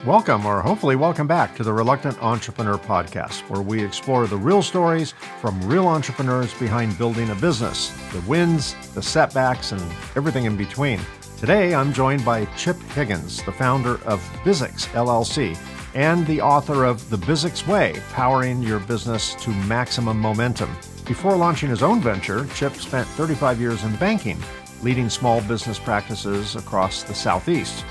Welcome, or hopefully welcome back to the Reluctant Entrepreneur Podcast, where we explore the real stories from real entrepreneurs behind building a business, the wins, the setbacks, and everything in between. Today, I'm joined by Chip Higgins, the founder of Bizzics LLC, and the author of The Bizzics Way, Powering Your Business to Maximum Momentum. Before launching his own venture, Chip spent 35 years in banking, leading small business practices across the Southeast.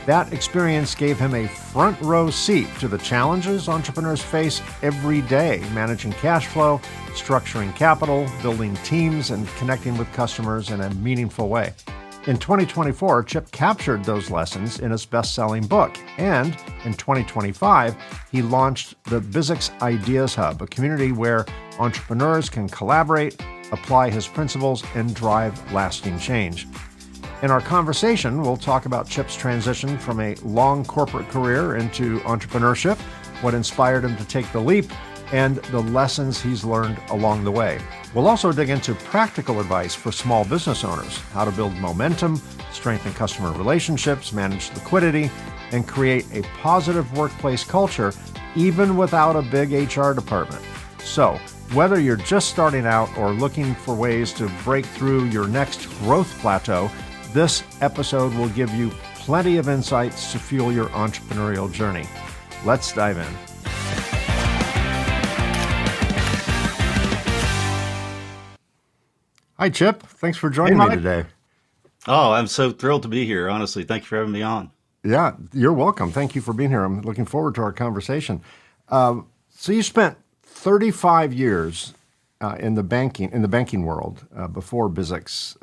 That experience gave him a front row seat to the challenges entrepreneurs face every day, managing cash flow, structuring capital, building teams, and connecting with customers in a meaningful way. In 2024, Chip captured those lessons in his best-selling book, and in 2025, he launched the Bizzics Ideas Hub, a community where entrepreneurs can collaborate, apply his principles, and drive lasting change. In our conversation, we'll talk about Chip's transition from a long corporate career into entrepreneurship, what inspired him to take the leap, and the lessons he's learned along the way. We'll also dig into practical advice for small business owners, how to build momentum, strengthen customer relationships, manage liquidity, and create a positive workplace culture, even without a big HR department. So, whether you're just starting out or looking for ways to break through your next growth plateau, this episode will give you plenty of insights to fuel your entrepreneurial journey. Let's dive in. Hi, Chip. Thanks for joining me today. Oh, I'm so thrilled to be here. Honestly, thank you for having me on. Yeah, you're welcome. Thank you for being here. I'm looking forward to our conversation. So you spent 35 years in the banking world before Bizzics.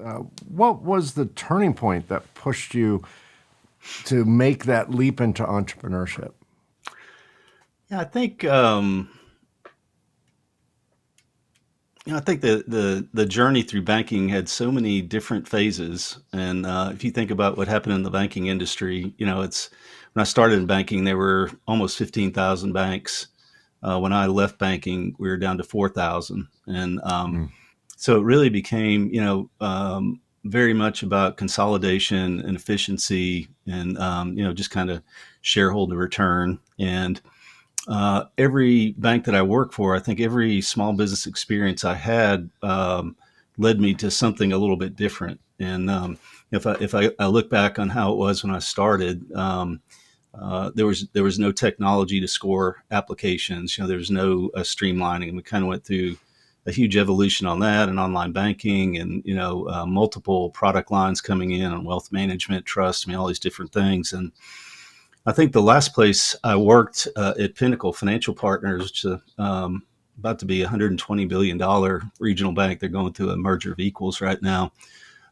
What was the turning point that pushed you to make that leap into entrepreneurship? Yeah, I think the journey through banking had so many different phases. And if you think about what happened in the banking industry, it's when I started in banking, there were almost 15,000 banks. When I left banking, we were down to 4,000. And so it really became, very much about consolidation and efficiency and, just kind of shareholder return. And every bank that I work for, I think every small business experience I had led me to something a little bit different. And if I look back on how it was when I started, there was no technology to score applications. There was no streamlining. We kind of went through a huge evolution on that and online banking and multiple product lines coming in on wealth management, trust, all these different things. And I think the last place I worked at Pinnacle Financial Partners, which is about to be $120 billion regional bank. They're going through a merger of equals right now.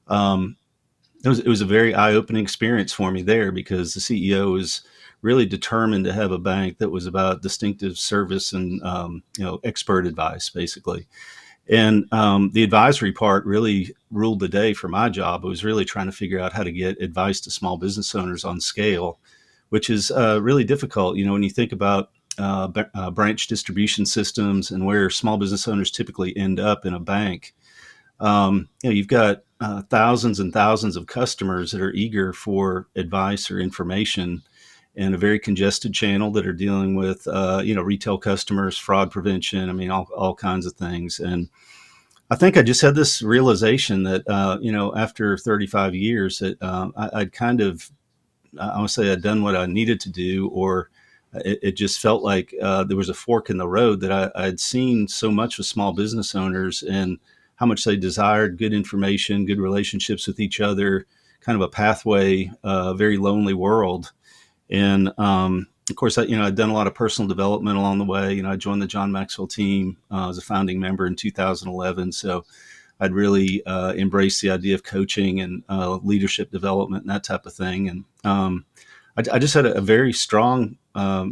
It was a very eye-opening experience for me there because the CEO was really determined to have a bank that was about distinctive service and expert advice, basically. And the advisory part really ruled the day for my job. I was really trying to figure out how to get advice to small business owners on scale, which is really difficult. When you think about branch distribution systems and where small business owners typically end up in a bank, you've got thousands and thousands of customers that are eager for advice or information in a very congested channel that are dealing with, retail customers, fraud prevention, all kinds of things. And I think I just had this realization that, after 35 years that I'd kind of, I would say I'd done what I needed to do, or it just felt like there was a fork in the road that I'd seen so much with small business owners and how much they desired good information, good relationships with each other, kind of a pathway, a very lonely world. And of course, I'd done a lot of personal development along the way. I joined the John Maxwell team as a founding member in 2011. So I'd really embraced the idea of coaching and leadership development and that type of thing. And I just had a very strong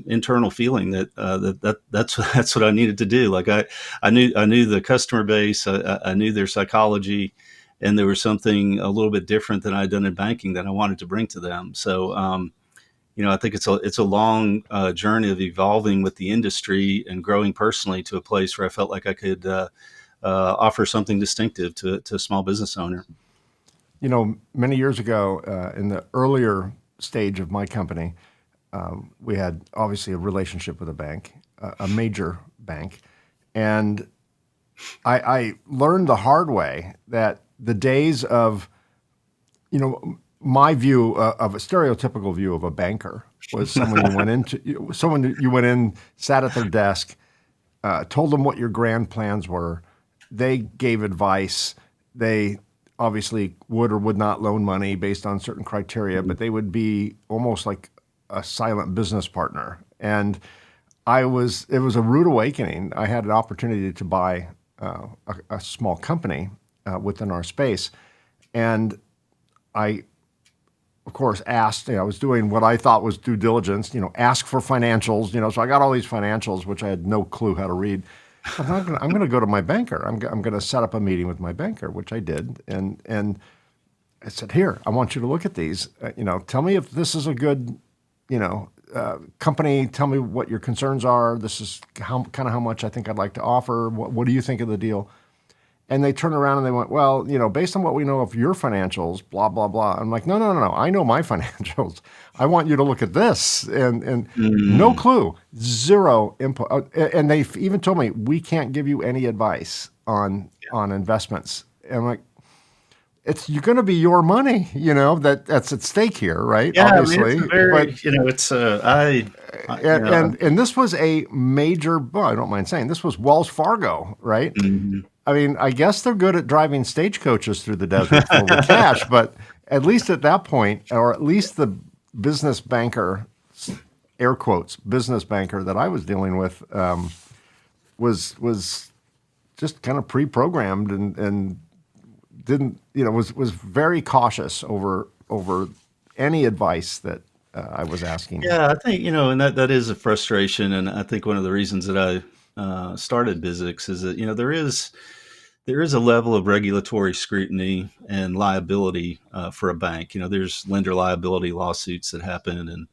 internal feeling that's what I needed to do. Like I knew the customer base, I knew their psychology, and there was something a little bit different than I'd done in banking that I wanted to bring to them. So I think it's a long journey of evolving with the industry and growing personally to a place where I felt like I could offer something distinctive to a small business owner. Many years ago, in the earlier stage of my company, we had obviously a relationship with a bank, a major bank, and I learned the hard way that the days of, my view of a stereotypical view of a banker was someone that you went in, sat at their desk, told them what your grand plans were. They gave advice. They obviously would or would not loan money based on certain criteria, but they would be almost like a silent business partner. And it was a rude awakening. I had an opportunity to buy a small company within our space. And I, of course, asked, I was doing what I thought was due diligence, ask for financials, so I got all these financials, which I had no clue how to read. I'm going to go to my banker. I'm going to set up a meeting with my banker, which I did. And I said, here, I want you to look at these. Tell me if this is a good, company. Tell me what your concerns are. This is how much I think I'd like to offer. What do you think of the deal? And they turned around and they went, well, based on what we know of your financials, blah, blah, blah. I'm like, no. I know my financials. I want you to look at this. And no clue, zero input. And they even told me, we can't give you any advice on investments. And I'm like, you're going to be your money, that's at stake here, right? Yeah, Obviously, I mean, it's a very, but it's I and this was a major. Well, I don't mind saying this was Wells Fargo, right? mhm. I mean, I guess they're good at driving stagecoaches through the desert filled with cash, but at least at that point, or at least the business banker, air quotes, business banker that I was dealing with, was just kind of pre-programmed and didn't, was very cautious over any advice that I was asking. Yeah, I think, and that is a frustration. And I think one of the reasons that I started Bizzics is that, there is a level of regulatory scrutiny and liability for a bank. There's lender liability lawsuits that happen,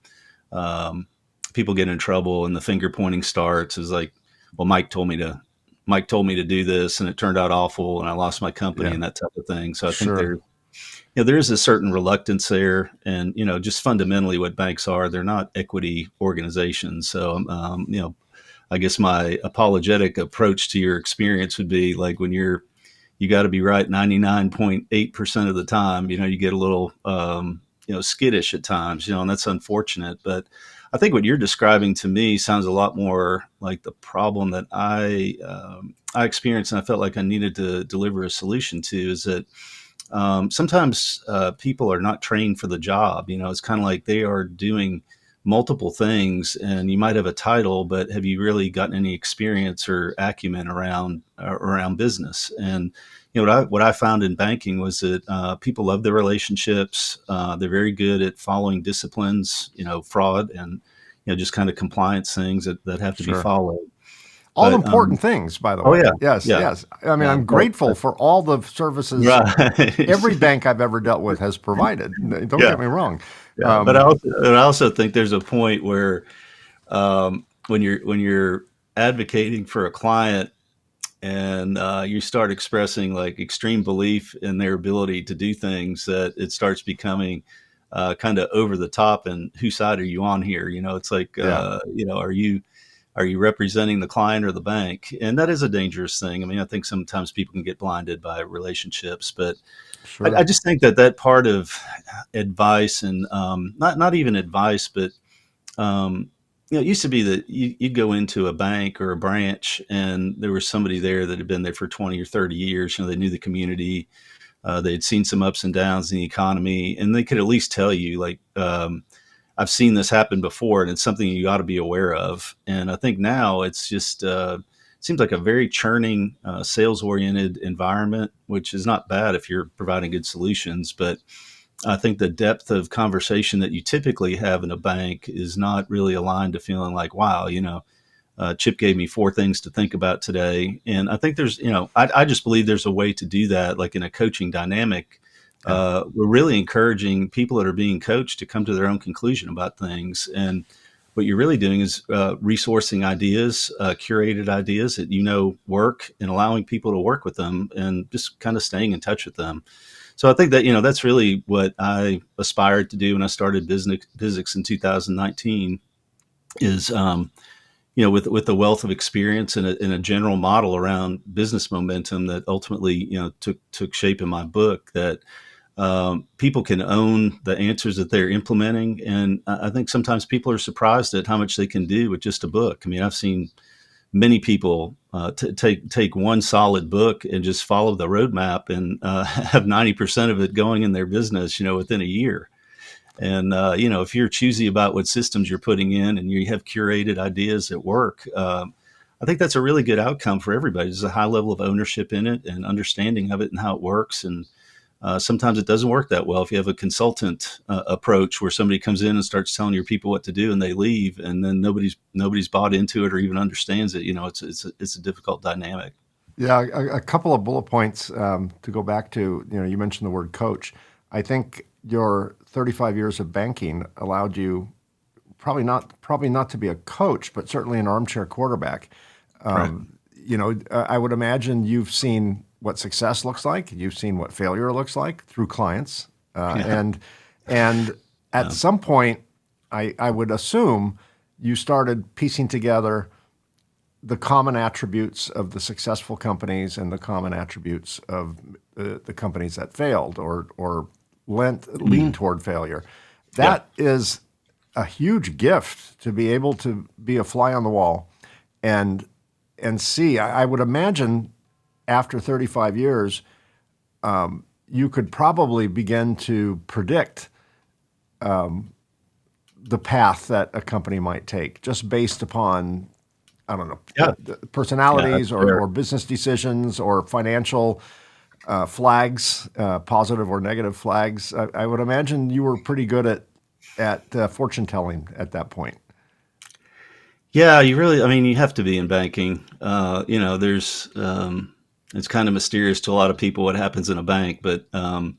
and people get in trouble, and the finger pointing starts is like, well, Mike told me to do this, and it turned out awful, and I lost my company, Yeah, and that type of thing. So I think sure, there is a certain reluctance there, and just fundamentally, what banks are, they're not equity organizations. So I guess my apologetic approach to your experience would be like when you got to be right 99.8% of the time. You get a little skittish at times. And that's unfortunate. But I think what you're describing to me sounds a lot more like the problem that I experienced, and I felt like I needed to deliver a solution to. Is that sometimes people are not trained for the job. It's kind of like they are doing multiple things, and you might have a title, but have you really gotten any experience or acumen around business? And what I found in banking was that people love their relationships. They're very good at following disciplines, fraud and just kind of compliance things that have to be sure. followed. All But important things, by the oh way. yeah, Yes, yeah, yes. I mean, yeah. I'm grateful for all the services Right. every bank I've ever dealt with has provided. Don't Yeah, get me wrong. yeah. But Um, I also think there's a point where when you're advocating for a client, and you start expressing like extreme belief in their ability to do things, that it starts becoming kind of over the top. And whose side are you on here? It's like, yeah, are you representing the client or the bank? And that is a dangerous thing. I mean, I think sometimes people can get blinded by relationships, but I sure. just think that part of advice, and not even advice, but it used to be that you'd go into a bank or a branch, and there was somebody there that had been there for 20 or 30 years. They knew the community. They'd seen some ups and downs in the economy, and they could at least tell you, like, I've seen this happen before, and it's something you ought to be aware of. And I think now it's just seems like a very churning, sales-oriented environment, which is not bad if you're providing good solutions. But I think the depth of conversation that you typically have in a bank is not really aligned to feeling like, wow, Chip gave me 4 things to think about today. And I think I just believe there's a way to do that, like in a coaching dynamic. Yeah, We're really encouraging people that are being coached to come to their own conclusion about things. And what you're really doing is resourcing ideas, curated ideas that work, and allowing people to work with them, and just kind of staying in touch with them. So I think that, that's really what I aspired to do when I started Bizzics in 2019 is, with the wealth of experience and a general model around business momentum that ultimately, took shape in my book, that people can own the answers that they're implementing. And I think sometimes people are surprised at how much they can do with just a book. I mean, I've seen many people take one solid book and just follow the roadmap and have 90% of it going in their business, within a year. And if you're choosy about what systems you're putting in and you have curated ideas at work, I think that's a really good outcome for everybody. There's a high level of ownership in it and understanding of it and how it works. And sometimes it doesn't work that well if you have a consultant approach where somebody comes in and starts telling your people what to do and they leave, and then nobody's bought into it or even understands it. It's a difficult dynamic. Yeah, a couple of bullet points to go back to. You mentioned the word coach. I think your 35 years of banking allowed you probably not to be a coach, but certainly an armchair quarterback. Right. I would imagine you've seen what success looks like. You've seen what failure looks like through clients, Yeah. and at Yeah. some point, I would assume you started piecing together the common attributes of the successful companies and the common attributes of the companies that failed or lean Mm. toward failure. Yeah. That is a huge gift to be able to be a fly on the wall and see. I would imagine after 35 years, you could probably begin to predict the path that a company might take just based upon, I don't know, Yeah. the Yeah. That's personalities fair. or business decisions or financial flags, positive or negative flags. I would imagine you were pretty good at fortune telling at that point. Yeah, I mean, you have to be in banking. It's kind of mysterious to a lot of people what happens in a bank, but I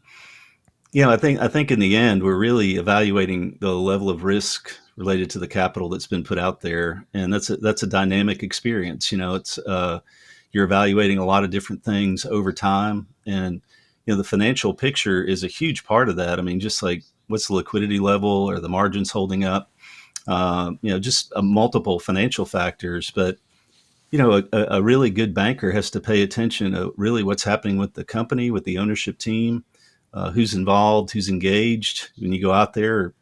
think in the end we're really evaluating the level of risk related to the capital that's been put out there, and that's a dynamic experience. It's you're evaluating a lot of different things over time, and the financial picture is a huge part of that. I mean, just like what's the liquidity level, or the margins holding up, just multiple financial factors. But a really good banker has to pay attention to really what's happening with the company, with the ownership team, who's involved, who's engaged. When you go out there,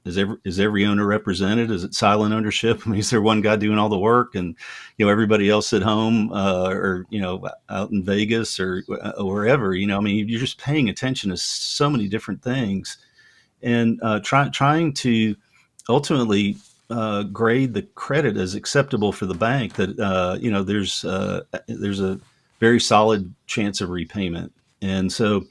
is every owner represented? Is it silent ownership? I mean, is there one guy doing all the work, and everybody else at home, or out in Vegas, or wherever? I mean, you're just paying attention to so many different things, and trying to ultimately grade the credit as acceptable for the bank, that there's a very solid chance of repayment. And so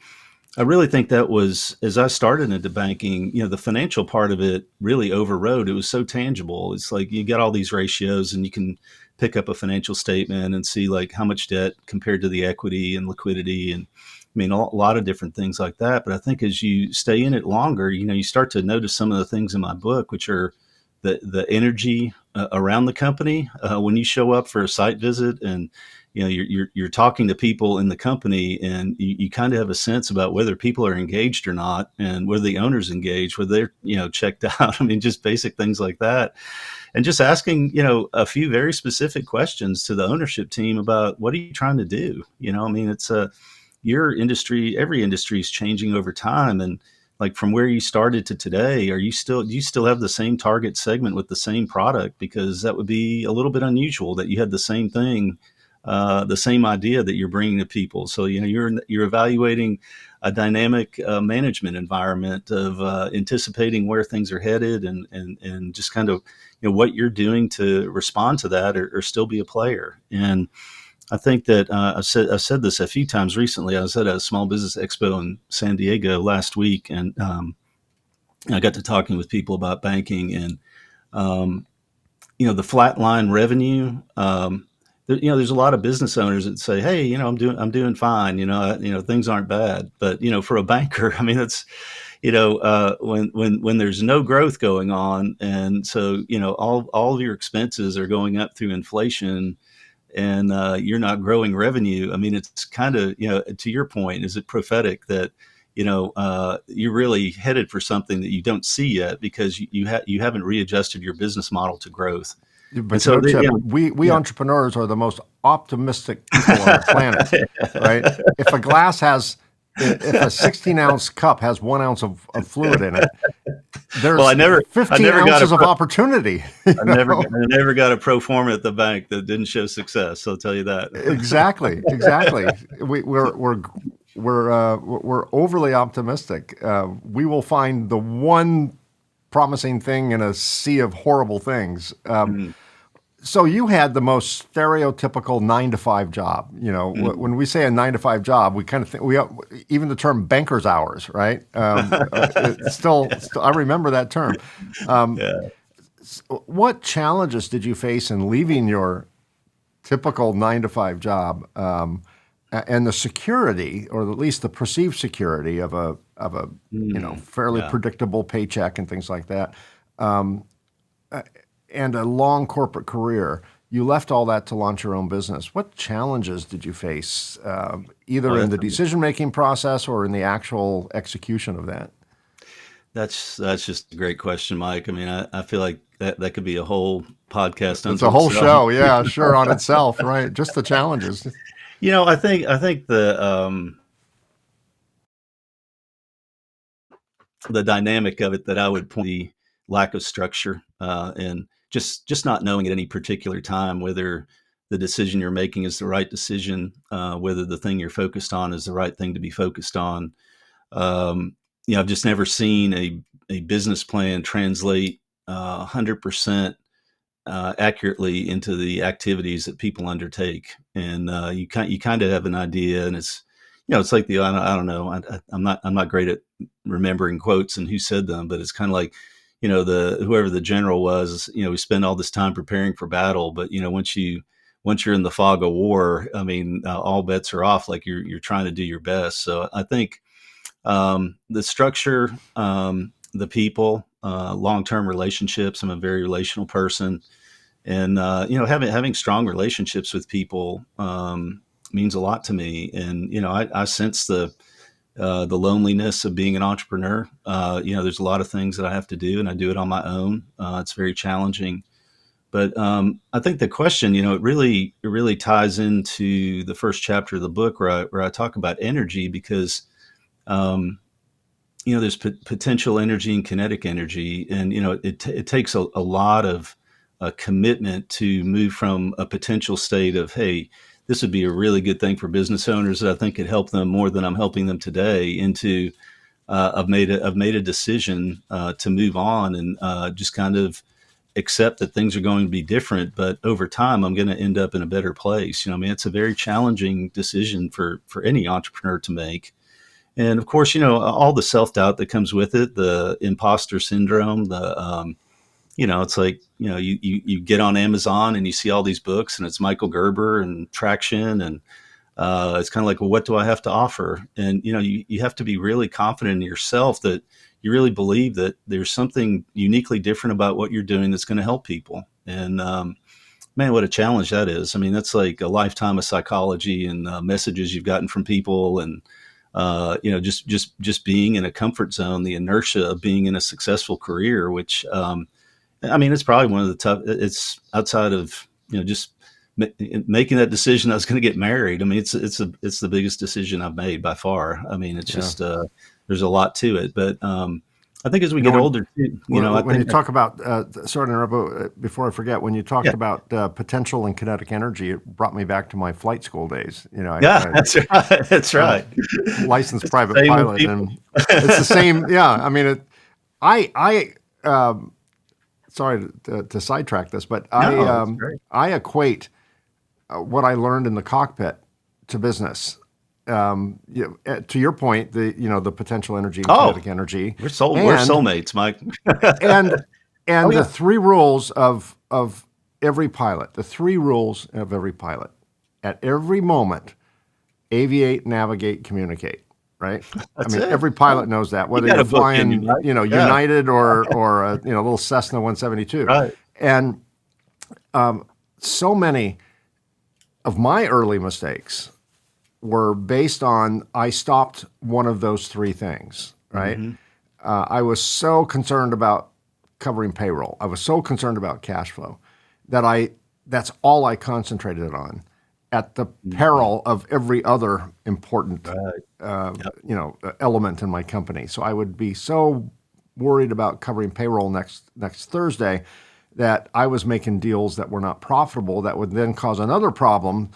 I really think that was, as I started into banking, the financial part of it really overrode. It was so tangible. It's like you get all these ratios and you can pick up a financial statement and see like how much debt compared to the equity and liquidity, and I mean a lot of different things like that. But I think as you stay in it longer, you start to notice some of the things in my book, which are the energy around the company. When you show up for a site visit, and you're talking to people in the company, and you kind of have a sense about whether people are engaged or not, and whether the owner's engaged, whether they're checked out. I mean, just basic things like that, and just asking a few very specific questions to the ownership team about what are you trying to do. I mean, it's your industry, every industry is changing over time, and like from where you started to today, do you still have the same target segment with the same product? Because that would be a little bit unusual that you had the same thing, the same idea that you're bringing to people. So you're evaluating a dynamic management environment of anticipating where things are headed, and just kind of what you're doing to respond to that, or still be a player. And I think that I've said this a few times recently. I was at a small business expo in San Diego last week, and I got to talking with people about banking, and um, the flatline revenue. There's a lot of business owners that say, "Hey, I'm doing fine. Things aren't bad." But for a banker, I mean, it's when there's no growth going on, and so all of your expenses are going up through inflation, and you're not growing revenue. I mean, it's kind of, to your point, is it prophetic that, you're really headed for something that you don't see yet because you haven't readjusted your business model to growth. And But so, Chip, yeah, we yeah. entrepreneurs are the most optimistic people on the planet, right? If a glass has, if a 16-ounce cup has 1 ounce of fluid in it, Well, there's I 15 never got ounces of opportunity. I never got a pro forma at the bank that didn't show success. I'll tell you that. Exactly, exactly. We're overly optimistic. We will find the one promising thing in a sea of horrible things. Mm, So you had the most stereotypical 9 to 5 job. mm. When we say a 9 to 5 job, we kind of think even the term banker's hours, right? It's still, I remember that term. Yeah. What challenges did you face in leaving your typical 9 to 5 job, and the security, or at least the perceived security of a fairly Yeah. predictable paycheck and things like that, and a long corporate career? You left all that to launch your own business. What challenges did you face, Well, either in the decision making process or in the actual execution of that? that's just a great question, Mike. I mean, I feel like that could be a whole podcast It's unto a whole itself. show, yeah, sure, on itself, right? Just the challenges. I think the dynamic of it that I would point the lack of structure, and just not knowing at any particular time whether the decision you're making is the right decision, whether the thing you're focused on is the right thing to be focused on. Um, I've just never seen a business plan translate 100% accurately into the activities that people undertake, and you kind of have an idea, and it's like I don't know, I'm not great at remembering quotes and who said them, but it's kind of like the whoever the general was, we spend all this time preparing for battle, but once you're in the fog of war, I mean, all bets are off. Like you're trying to do your best. So I think the structure, the people, long-term relationships. I'm a very relational person, and having strong relationships with people means a lot to me. And I sense the loneliness of being an entrepreneur. There's a lot of things that I have to do, and I do it on my own. It's very challenging. But I think the question, it really ties into the first chapter of the book where I talk about energy, because um, there's potential energy and kinetic energy, and it takes a lot of commitment to move from a potential state of, hey, this would be a really good thing for business owners that I think could help them more than I'm helping them today, into I've made a decision to move on, and just kind of accept that things are going to be different, but over time I'm going to end up in a better place. I mean, it's a very challenging decision for any entrepreneur to make. And of course, all the self doubt that comes with it, the imposter syndrome, it's like, you get on Amazon and you see all these books, and it's Michael Gerber and traction. And it's kind of like, well, what do I have to offer? And, you have to be really confident in yourself that you really believe that there's something uniquely different about what you're doing that's going to help people. And, man, what a challenge that is. I mean, that's like a lifetime of psychology and messages you've gotten from people, and just being in a comfort zone, the inertia of being in a successful career, which I mean, it's probably one of the tough. It's outside of just making that decision. I was going to get married. I mean, it's the biggest decision I've made by far. I mean, it's Yeah. just there's a lot to it, but I think as we You know, get when older, too, I when you think, talk about, sorry to interrupt, before I forget, when you yeah, talked about potential and kinetic energy, it brought me back to my flight school days. yeah, that's right, that's I'm a right. licensed It's the private same with pilot, people. and it's the same. Yeah, I mean, sorry to sidetrack this, but No, that's great. I equate what I learned in the cockpit to business. To your point, the potential energy and Oh, kinetic energy, we're and soulmates, Mike. and Oh and the yeah. three rules of every pilot, the three rules of every pilot, at every moment: aviate, navigate, communicate. Right? I That's mean, it. every Oh, pilot knows that, you whether got you're a book in you, flying, Mike. Yeah, United or a little Cessna 172. right. And so many of my early mistakes were based on I stopped one of those three things, right? Mm-hmm. I was so concerned about covering payroll. I was so concerned about cash flow that that's all I concentrated on at the Mm-hmm. peril of every other important Right. Yep. element in my company. So I would be so worried about covering payroll next Thursday that I was making deals that were not profitable that would then cause another problem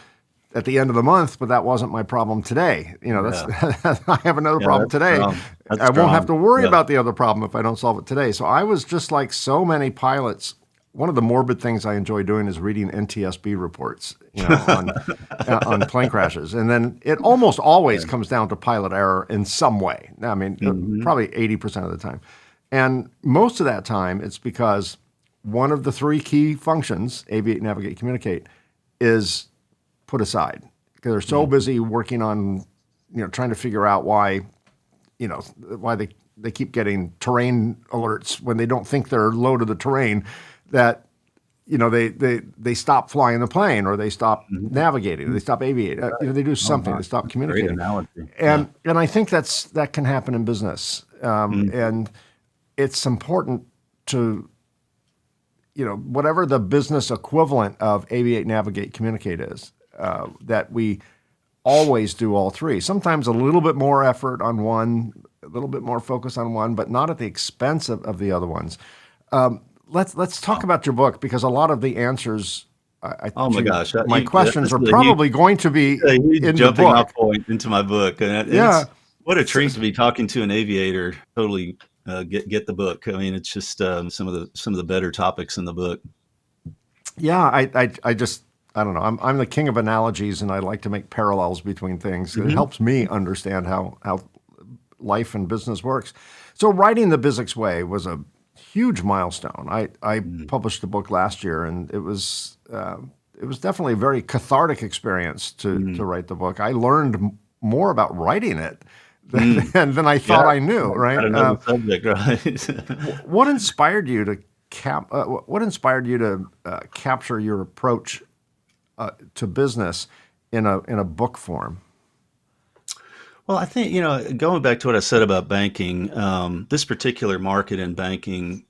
at the end of the month, but that wasn't my problem today. That's Yeah. I have another Yeah. problem That's today. strong. That's I won't have strong. to worry Yeah. about the other problem if I don't solve it today. So I was just like so many pilots. One of the morbid things I enjoy doing is reading NTSB reports, on plane crashes, and then it almost always comes down to pilot error in some way. I mean, Mm-hmm. probably 80% of the time, and most of that time it's because one of the three key functions, aviate, navigate, communicate, is put aside because they're so Mm-hmm. busy working on, trying to figure out why they keep getting terrain alerts when they don't think they're low to the terrain, that they stop flying the plane, or they stop Mm-hmm. navigating, or they stop aviating. They do Oh something. my, They stop that's a great communicating, analogy. Yeah. and I think that can happen in business, Mm-hmm. and it's important to whatever the business equivalent of aviate, navigate, communicate is, that we always do all three. Sometimes a little bit more effort on one, a little bit more focus on one, but not at the expense of the other ones. Let's talk about your book, because a lot of the answers Oh my to gosh, my questions this are is a huge, probably going to be a huge in the jumping off book. point into my book, and Yeah. it's what a So, treat to be talking to an aviator. Totally get the book. I mean, it's just some of the better topics in the book. yeah, I just I don't know. I'm the king of analogies, and I like to make parallels between things. It Hmm. helps me understand how life and business works. So writing the Bizzics Way was a huge milestone. I published the book last year, and it was definitely a very cathartic experience to Mm. write the book. I learned more about writing it Mm. than I Yeah, thought I knew. got Right? to know the subject, right? What inspired you to what inspired you to capture your approach to business in a book form? Well, I think, going back to what I said about banking, this particular market in banking,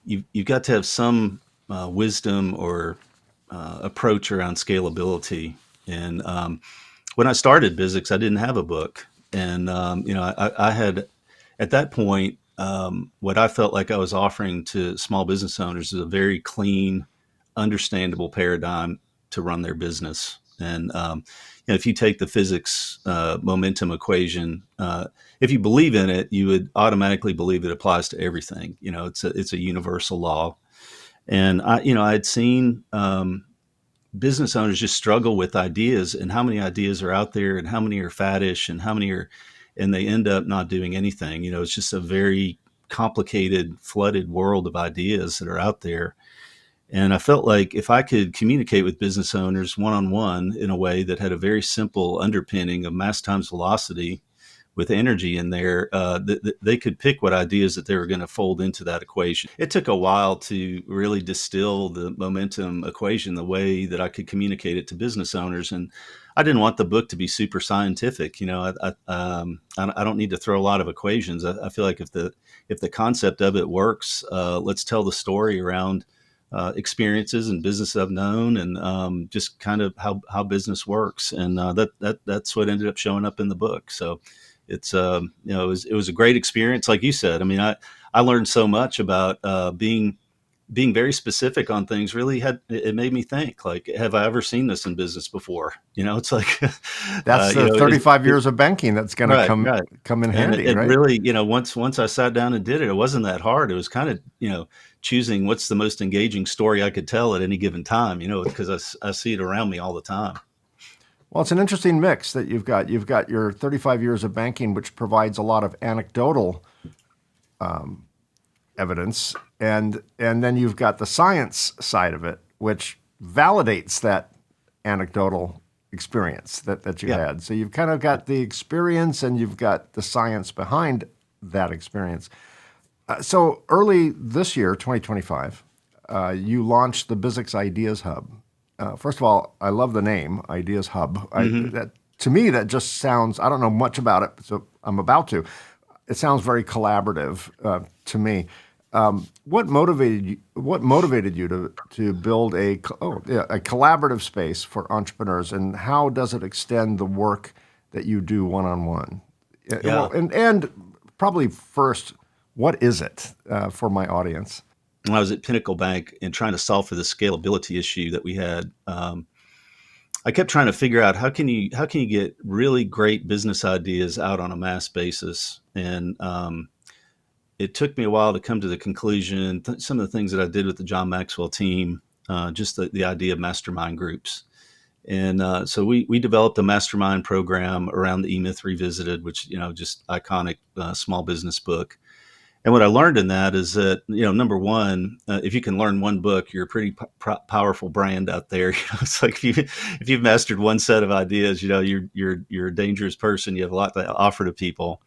you've got to have some wisdom or approach around scalability. And when I started Bizzics, I didn't have a book, and I had at that point what I felt like I was offering to small business owners is a very clean, understandable paradigm to run their business. And if you take the physics momentum equation, if you believe in it, you would automatically believe it applies to everything. It's a universal law. And I had seen business owners just struggle with ideas, and how many ideas are out there, and how many are faddish, and how many are, and they end up not doing anything. It's just a very complicated, flooded world of ideas that are out there. And I felt like if I could communicate with business owners one on one in a way that had a very simple underpinning of mass times velocity with energy in there, they could pick what ideas that they were going to fold into that equation. It took a while to really distill the momentum equation the way that I could communicate it to business owners. And I didn't want the book to be super scientific. I don't need to throw a lot of equations. I feel like if the concept of it works, let's tell the story around experiences and business I've known, and just kind of how business works. And that's what ended up showing up in the book. So it's it was a great experience, like you said. I mean, I learned so much about being very specific on things. Really it made me think, like, have I ever seen this in business before? It's like That's the is 35 years of banking that's going to right, right. come in And handy, it right? really, once I sat down and did it, it wasn't that hard. It was kind of, choosing what's the most engaging story I could tell at any given time, because I see it around me all the time. Well, it's an interesting mix that you've got. You've got your 35 years of banking, which provides a lot of anecdotal evidence, and then you've got the science side of it, which validates that anecdotal experience that you Yeah. had. So you've kind of got the experience, and you've got the science behind that experience. So early this year, 2025, you launched the Bizzics Ideas Hub. First of all, I love the name Ideas Hub. Hmm. to me, that just sounds, I don't know much about it, so I'm about to. It sounds very collaborative to me. What motivated you to build a collaborative space for entrepreneurs, and how does it extend the work that you do one on one? Well, Yeah. and probably first, what is it for my audience? When I was at Pinnacle Bank and trying to solve for the scalability issue that we had, I kept trying to figure out how can you get really great business ideas out on a mass basis. And it took me a while to come to the conclusion. Some of the things that I did with the John Maxwell team, just the idea of mastermind groups. And so we developed a mastermind program around the E-Myth Revisited, which, just iconic small business book. And what I learned in that is that, number one, if you can learn one book, you're a pretty powerful brand out there. It's like if you've mastered one set of ideas, you're a dangerous person. You have a lot to offer to people.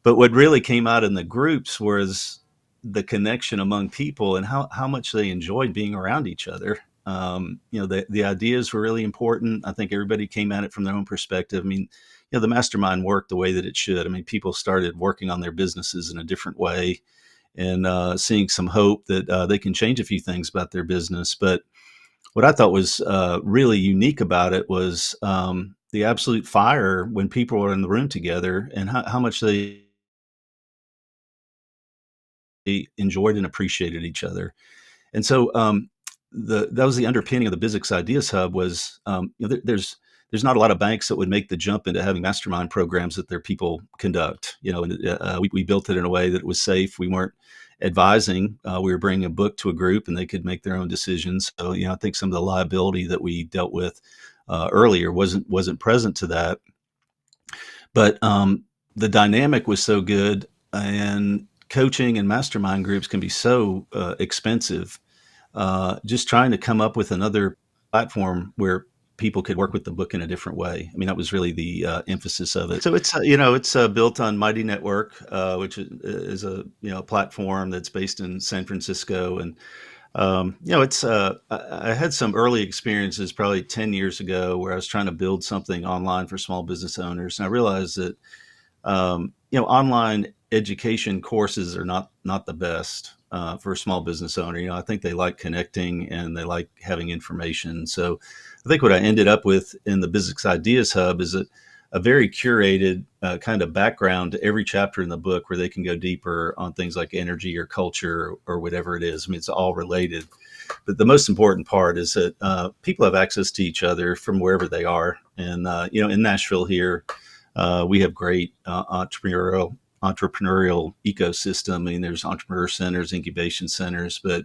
But what really came out in the groups was the connection among people and how much they enjoyed being around each other. The ideas were really important. I think everybody came at it from their own perspective. I mean, the mastermind worked the way that it should. I mean, people started working on their businesses in a different way and seeing some hope that they can change a few things about their business. But what I thought was really unique about it was the absolute fire when people were in the room together and how much they enjoyed and appreciated each other. And so that was the underpinning of the Bizzics Ideas Hub was there's not a lot of banks that would make the jump into having mastermind programs that their people conduct. And we built it in a way that it was safe. We weren't advising. We were bringing a book to a group, and they could make their own decisions. So I think some of the liability that we dealt with earlier wasn't present to that. But the dynamic was so good, and coaching and mastermind groups can be so expensive. Just trying to come up with another platform where people could work with the book in a different way. I mean, that was really the emphasis of it. So it's built on Mighty Network, which is a platform that's based in San Francisco, and it's I had some early experiences probably 10 years ago where I was trying to build something online for small business owners, and I realized that online education courses are not the best for a small business owner. I think they like connecting and they like having information. So I think what I ended up with in the Bizzics Ideas Hub is a very curated kind of background to every chapter in the book where they can go deeper on things like energy or culture or whatever it is. I mean, it's all related. But the most important part is that people have access to each other from wherever they are. And, in Nashville here, we have great entrepreneurial ecosystem. I mean, there's entrepreneur centers, incubation centers, but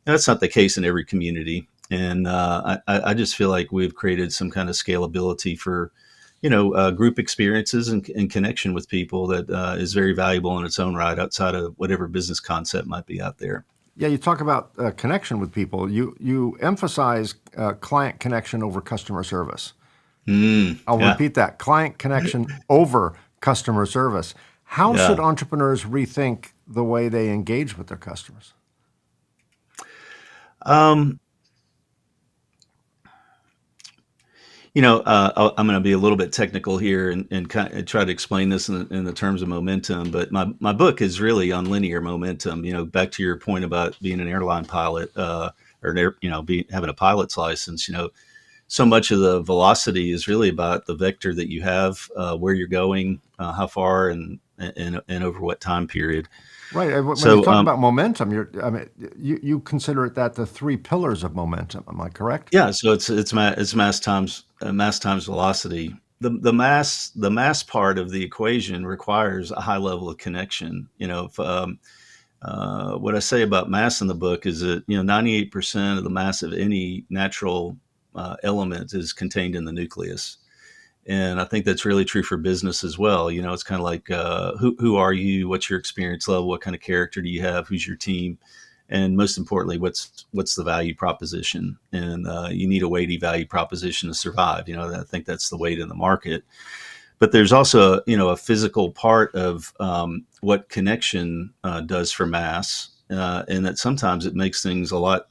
that's not the case in every community. And I just feel like we've created some kind of scalability for, group experiences and connection with people that is very valuable in its own right outside of whatever business concept might be out there. Yeah, you talk about connection with people. You emphasize client connection over customer service. I'll Yeah. repeat that: client connection over customer service. How should Yeah. entrepreneurs rethink the way they engage with their customers? Um, I'm going to be a little bit technical here and kind of try to explain this in the terms of momentum. But my book is really on linear momentum. Back to your point about being an airline pilot or having a pilot's license. So much of the velocity is really about the vector that you have, where you're going, how far, and over what time period. Right. When you So talk about momentum, you consider it that the three pillars of momentum. Am I correct? yeah, so it's mass times velocity. The mass part of the equation requires a high level of connection. What I say about mass in the book is that 98% of the mass of any natural element is contained in the nucleus. And I think that's really true for business as well. It's kind of like who are you? What's your experience level? What kind of character do you have? Who's your team? And most importantly, what's the value proposition? And you need a weighty value proposition to survive. I think that's the weight in the market. But there's also a physical part of what connection does for mass, and that sometimes it makes things a lot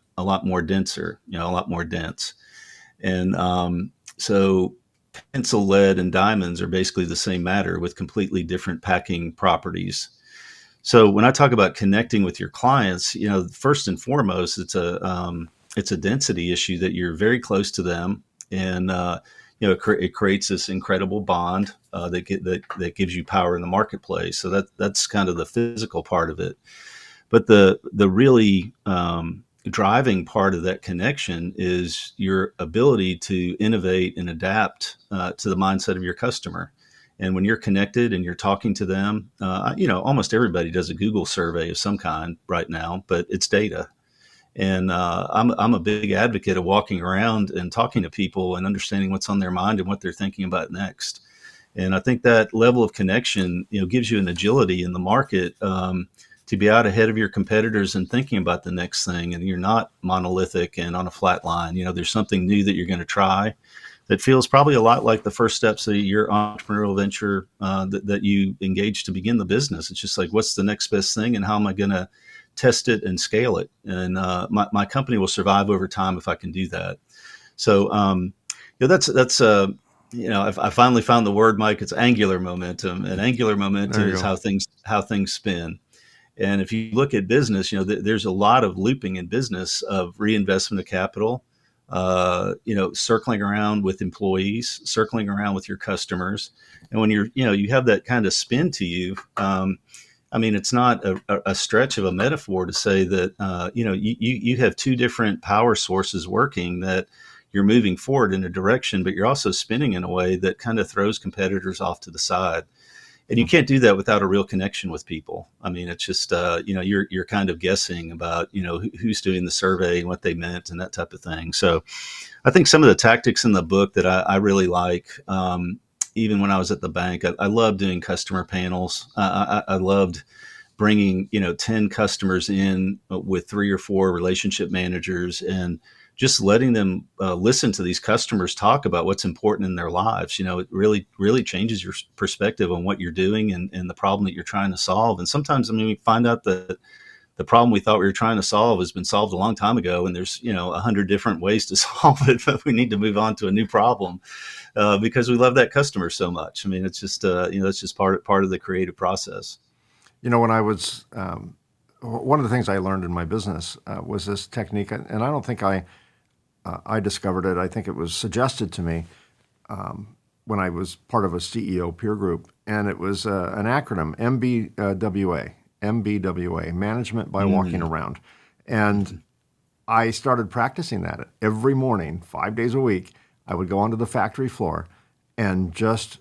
more denser. A lot more dense. And so pencil, lead, and diamonds are basically the same matter with completely different packing properties. So when I talk about connecting with your clients, first and foremost, it's a density issue that you're very close to them, and it creates this incredible bond that gives you power in the marketplace. So that's kind of the physical part of it. But the really driving part of that connection is your ability to innovate and adapt to the mindset of your customer. And when you're connected and you're talking to them, almost everybody does a Google survey of some kind right now, but it's data. And I'm a big advocate of walking around and talking to people and understanding what's on their mind and what they're thinking about next. And I think that level of connection, gives you an agility in the market to be out ahead of your competitors and thinking about the next thing. And you're not monolithic and on a flat line. There's something new that you're going to try that feels probably a lot like the first steps of your entrepreneurial venture that you engage to begin the business. It's just like, what's the next best thing, and how am I going to test it and scale it? And my company will survive over time if I can do that. So that's I finally found the word, Mike. It's angular momentum, and angular momentum is how things spin. And if you look at business, there's a lot of looping in business of reinvestment of capital, circling around with employees, circling around with your customers. And when you have that kind of spin to you, it's not a stretch of a metaphor to say that, you have two different power sources working, that you're moving forward in a direction, but you're also spinning in a way that kind of throws competitors off to the side. And you can't do that without a real connection with people. It's just, you're kind of guessing about, who's doing the survey and what they meant and that type of thing. So I think some of the tactics in the book that I really like, even when I was at the bank, I loved doing customer panels. I loved bringing, 10 customers in with 3 or 4 relationship managers, and just letting them listen to these customers talk about what's important in their lives. It really, really changes your perspective on what you're doing and the problem that you're trying to solve. And sometimes, we find out that the problem we thought we were trying to solve has been solved a long time ago, and there's 100 different ways to solve it, but we need to move on to a new problem because we love that customer so much. It's just it's just part of the creative process. When I was one of the things I learned in my business was this technique, and I don't think I discovered it. I think it was suggested to me when I was part of a CEO peer group, and it was an acronym, MBWA, Management by Walking Around. And I started practicing that every morning, 5 days a week. I would go onto the factory floor and just,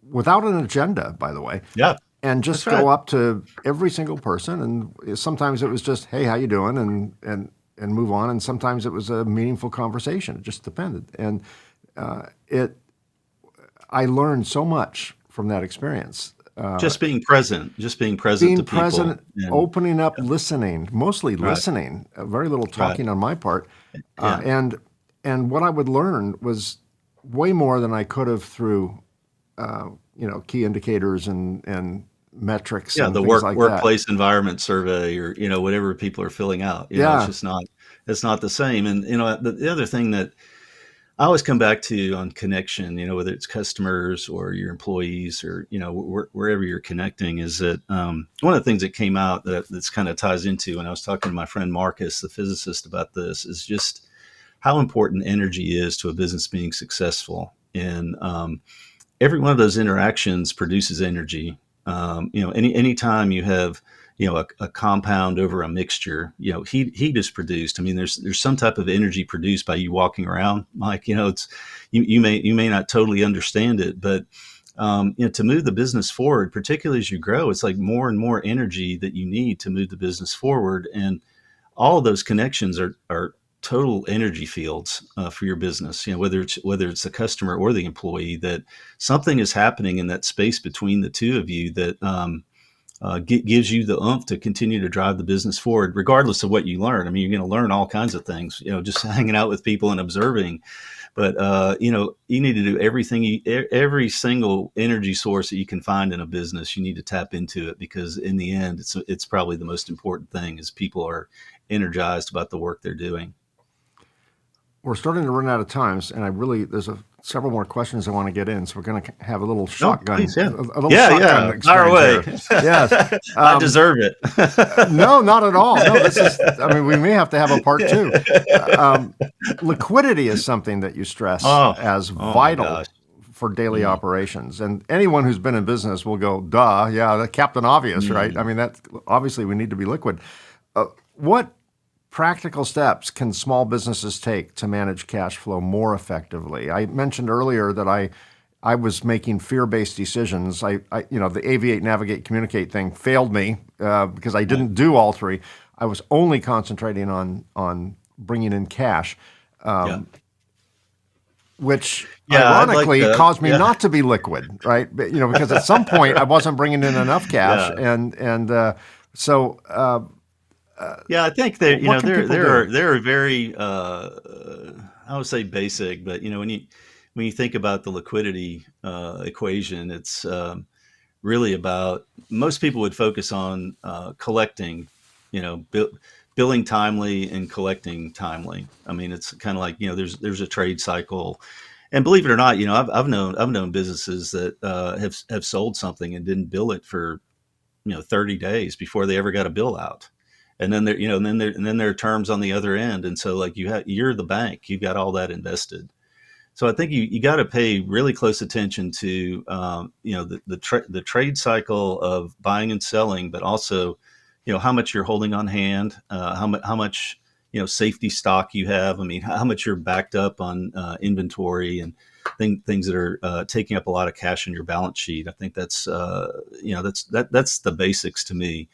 without an agenda, by the way, Yeah, and just that's go right. up to every single person. And sometimes it was just, hey, how you doing? And move on. And sometimes it was a meaningful conversation. It just depended. And I learned so much from that experience. Just being present Being to people. present, And opening up, listening, mostly right, listening, very little right. talking on my part. Yeah. And what I would learn was way more than I could have through, key indicators and metrics Yeah, and the things like that. workplace environment survey, or whatever people are filling out. It's Yeah. just not, it's not the same. And the other thing that I always come back to on connection, whether it's customers or your employees, or wherever you're connecting, is that one of the things that came out that's kind of ties into when I was talking to my friend Marcus, the physicist, about this, is just how important energy is to a business being successful. And every one of those interactions produces energy. Anytime you have a compound over a mixture, heat is produced. There's some type of energy produced by you walking around, Mike. It's you may not totally understand it, but to move the business forward, particularly as you grow, it's like more and more energy that you need to move the business forward. And all of those connections are total energy fields for your business. Whether it's the customer or the employee, that something is happening in that space between the two of you that gives you the oomph to continue to drive the business forward, regardless of what you learn. You're going to learn all kinds of things, just hanging out with people and observing. But you need to do everything. Every single energy source that you can find in a business, you need to tap into it, because in the end, it's probably the most important thing, is people are energized about the work they're doing. We're starting to run out of times, and there's a several more questions I want to get in, so we're going to have a little No, shotgun, please, yeah. a little Yeah, shotgun yeah. Fire experience away. here. Yes. I deserve it. No, not at all. No, this is, I mean, we may have to have a part two. Liquidity is something that you stress Oh, as oh my vital gosh. for daily Mm, operations. And anyone who's been in business will go, duh, yeah, the Captain Obvious, right? I mm. mean, that's obviously we need to be liquid. What practical steps can small businesses take to manage cash flow more effectively? I mentioned earlier that I was making fear-based decisions. The aviate, navigate, communicate thing failed me because I Right. didn't do all three. I was only concentrating on bringing in cash, Yeah. which Yeah, I'd like ironically to. caused me Yeah. not to be liquid, right? But, because at some point I wasn't bringing in enough cash, Yeah. and Yeah, I think that what can people do? there are very I would say basic, but when you think about the liquidity equation, it's really about most people would focus on collecting, billing timely and collecting timely. I mean, it's kind of like there's a trade cycle, and believe it or not, I've known businesses that have sold something and didn't bill it for 30 days before they ever got a bill out. And then there are terms on the other end. And so like you're the bank, you've got all that invested. So I think you got to pay really close attention to, the trade cycle of buying and selling, but also, how much you're holding on hand, how much, safety stock you have. I mean, how much you're backed up on inventory and things that are taking up a lot of cash in your balance sheet. I think that's the basics to me.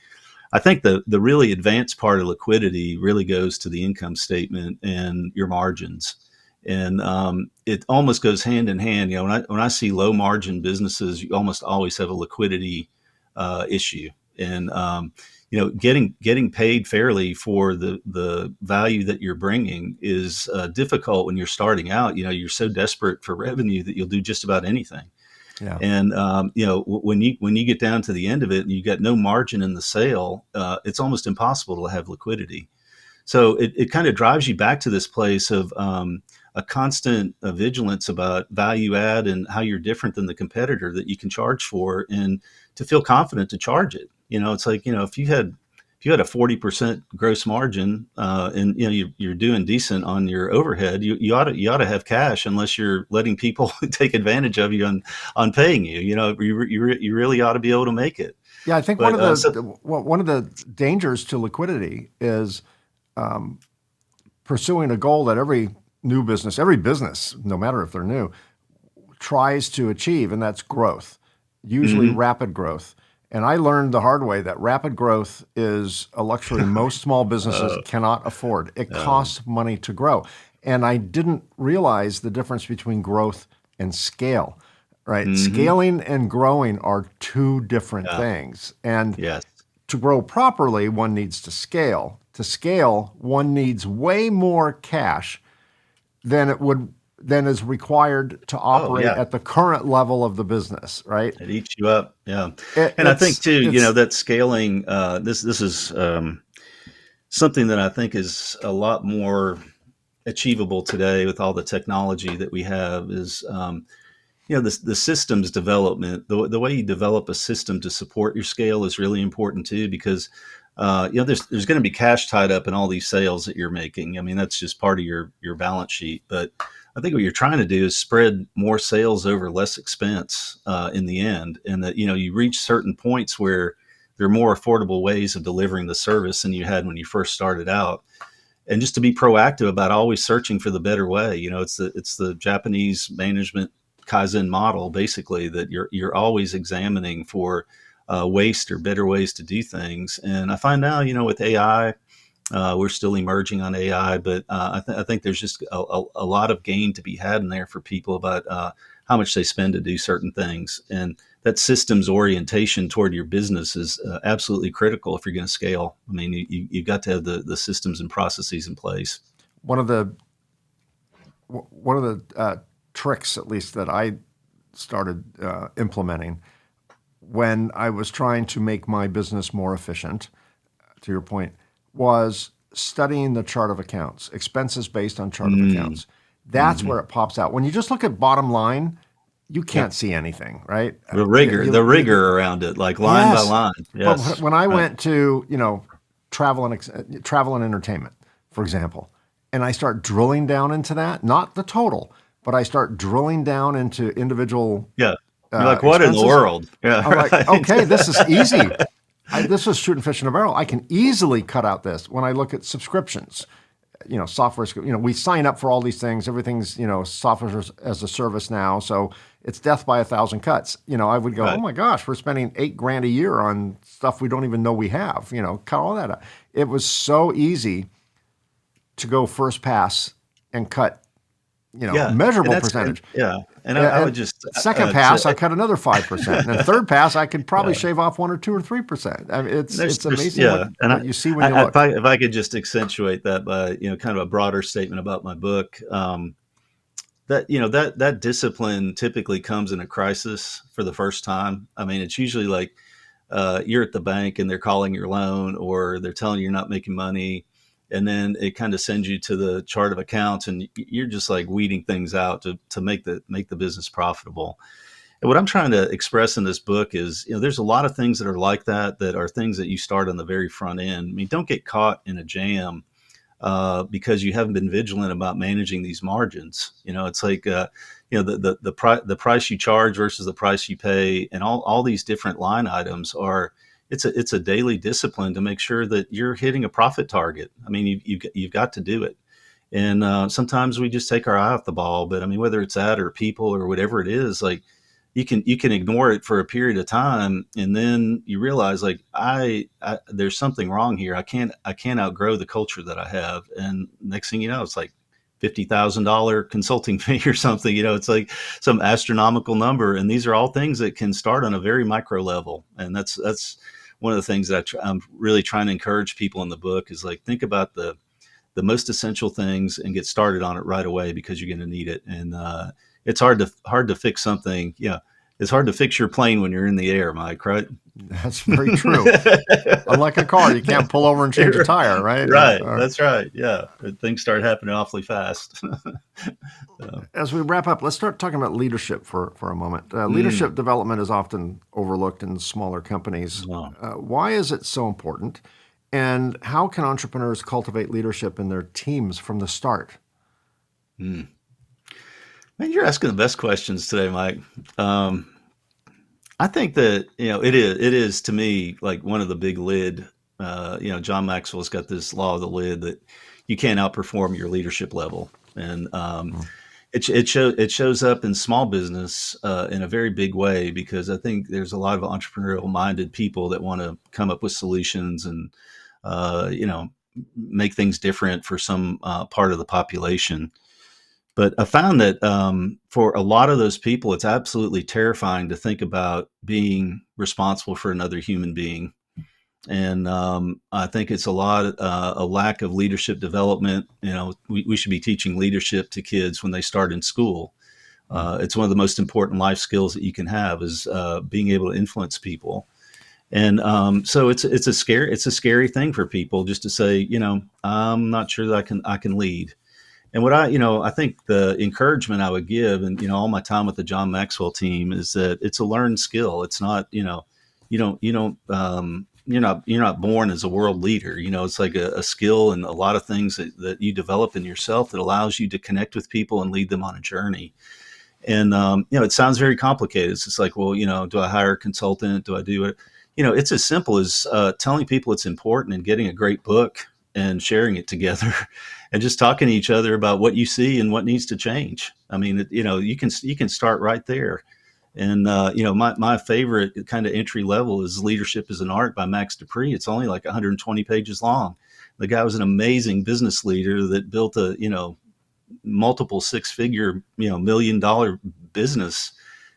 I think the really advanced part of liquidity really goes to the income statement and your margins, and it almost goes hand in hand. When I see low margin businesses, you almost always have a liquidity issue, and getting paid fairly for the value that you're bringing is difficult when you're starting out. You're so desperate for revenue that you'll do just about anything. Yeah. And when you get down to the end of it and you got no margin in the sale, it's almost impossible to have liquidity. So it kind of drives you back to this place of a constant vigilance about value add and how you're different than the competitor that you can charge for, and to feel confident to charge it. It's like, if you had a 40% gross margin, and you're doing decent on your overhead, you ought to have cash, unless you're letting people take advantage of you on paying you. You really ought to be able to make it. Yeah, I think But one of the dangers to liquidity is pursuing a goal that every business, no matter if they're new, tries to achieve, and that's growth, usually mhm, rapid growth. And I learned the hard way that rapid growth is a luxury most small businesses uh, cannot afford. It um, costs money to grow. And I didn't realize the difference between growth and scale, right? mhm, Scaling and growing are two different yeah, things. And yes, to grow properly, one needs to scale. To scale, one needs way more cash than is required to oh operate yeah. at the current level of the business, right? It eats you up, yeah. It, And I think too, it's that scaling. This is something that I think is a lot more achievable today with all the technology that we have. Is the systems development. The way you develop a system to support your scale is really important too, because there's going to be cash tied up in all these sales that you're making. I mean, that's just part of your balance sheet. But I think what you're trying to do is spread more sales over less expense in the end, and that you reach certain points where there are more affordable ways of delivering the service than you had when you first started out. And just to be proactive about always searching for the better way. It's the Japanese management Kaizen model, basically, that you're always examining for waste or better ways to do things. And I find now, with AI, we're still emerging on AI, but I think there's just a lot of gain to be had in there for people about how much they spend to do certain things. And that systems orientation toward your business is absolutely critical if you're going to scale. I mean, you've got to have the systems and processes in place. one of the tricks, at least that I started implementing when I was trying to make my business more efficient. To your point, was studying the chart of accounts, expenses based on chart of Mm, accounts. That's where it pops out. When you just look at bottom line, you can't see anything, right? The rigor around it, like line by Yes. line. But Yes. when I Right. went to, travel and entertainment, for example, and I start drilling down into that, not the total, but I start drilling down into individual Yeah. You're like, what in the expenses, world? Yeah. I'm like, Right. okay, this is easy. This was shooting fish in a barrel. I can easily cut out this. When I look at subscriptions, software, we sign up for all these things. Everything's, software as a service now. So it's death by a thousand cuts. I would go, oh Right. my gosh, we're spending $8,000 a year on stuff we don't even know we have, cut all that out. It was so easy to go first pass and cut, Yeah. And measurable that's, and percentage. yeah. And I would And just, second pass, I cut another 5%. And then third pass, I could probably yeah. shave off 1 or 2 or 3%. I mean, it's There's, amazing yeah. And what you see when you I, look. if I could just accentuate that by, kind of a broader statement about my book, that, that discipline typically comes in a crisis for the first time. I mean, it's usually like, you're at the bank and they're calling your loan, or they're telling you you're not making money. And then it kind of sends you to the chart of accounts, and you're just like weeding things out to make the business profitable. And what I'm trying to express in this book is, there's a lot of things that are like that are things that you start on the very front end. I mean, don't get caught in a jam because you haven't been vigilant about managing these margins. It's like, the price you charge versus the price you pay, and all these different line items are. It's a daily discipline to make sure that you're hitting a profit target. I mean, you've got to do it. And sometimes we just take our eye off the ball. But I mean, whether it's that or people or whatever it is, like you can ignore it for a period of time, and then you realize like there's something wrong here. I can't outgrow the culture that I have. And next thing you know, it's like $50,000 consulting fee or something. It's like some astronomical number. And these are all things that can start on a very micro level. And that's one of the things that I'm really trying to encourage people in the book is like, think about the most essential things and get started on it right away, because you're going to need it. And it's hard to fix something. Yeah, it's hard to fix your plane when you're in the air, Mike. Right? That's very true. Unlike a car, you can't pull over and change a tire, right? Right. That's right. Yeah, things start happening awfully fast. As we wrap up, let's start talking about leadership for a moment. Leadership development is often overlooked in smaller companies. Wow. Why is it so important? And how can entrepreneurs cultivate leadership in their teams from the start? Man, you're asking the best questions today, Mike. I think that it is to me like one of the big lid. John Maxwell's got this law of the lid that you can't outperform your leadership level, and it shows up in small business in a very big way, because I think there's a lot of entrepreneurial minded people that want to come up with solutions and make things different for some part of the population. But I found that for a lot of those people, it's absolutely terrifying to think about being responsible for another human being. And I think it's a lack of leadership development. We should be teaching leadership to kids when they start in school. It's one of the most important life skills that you can have is being able to influence people. And so it's a scary thing for people just to say, I'm not sure that I can lead. And what I think the encouragement I would give, and all my time with the John Maxwell team, is that it's a learned skill. It's not, you're not born as a world leader. It's like a skill and a lot of things that you develop in yourself that allows you to connect with people and lead them on a journey. And it sounds very complicated. It's just like, well, do I hire a consultant? Do I do it? It's as simple as telling people it's important and getting a great book and sharing it together and just talking to each other about what you see and what needs to change. I mean, you can start right there. And, my favorite kind of entry level is Leadership is an Art by Max Dupree. It's only like 120 pages long. The guy was an amazing business leader that built a, multiple six-figure, $1 million business.